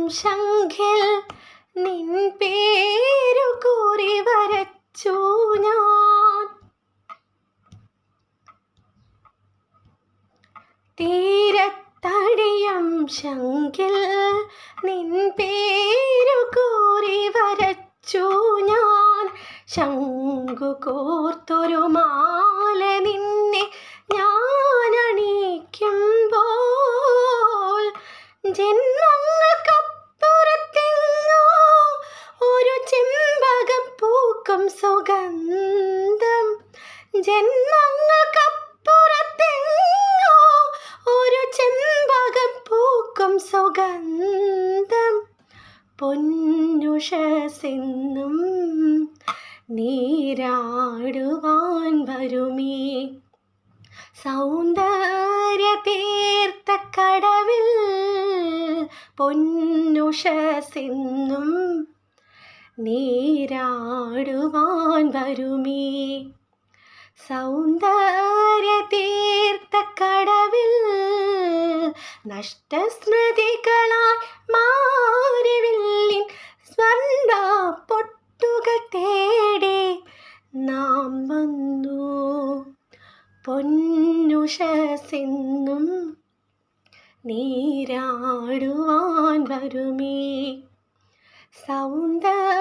ശംഖിൽ നിൻ പേരു കുറി വരച്ചു ഞാൻ. തീരത്തടിയം ശംഖിൽ നിൻ പേരു കുറി വരച്ചു ഞാൻ. ശംഖു കോർത്തൊരു മാല നിന്നെ ഞാനണിയിക്കുമ്പോൾ ജന്മങ്ങൾക്കപ്പുറത്തെങ്ങോ ഒരു ചെമ്പകം പൂക്കും സുഗന്ധം. ജന്മങ്ങൾക്കപ്പുറത്തെങ്ങോ ഒരു ചെമ്പകം പൂക്കും സുഗന്ധം. പൊന്നുഷസെന്നും നീരാടുവാൻ വരുമീ സൗന്ദര്യതീർത്ഥക്കടവിൽ. പൊന്നുഷസെന്നും നീരാടുവാൻ വരുമീ സൗന്ദര്യതീർത്ഥക്കടവിൽ. നഷ്ടസ്മൃതികളായി മാരിവില്ലിൻ സ്വർണ്ണ പൊട്ടുകൾ തേടി നാം വന്നു. പൊന്നുഷസെന്നും നീരാടുവാൻ വരുമീ സൗന്ദര്യ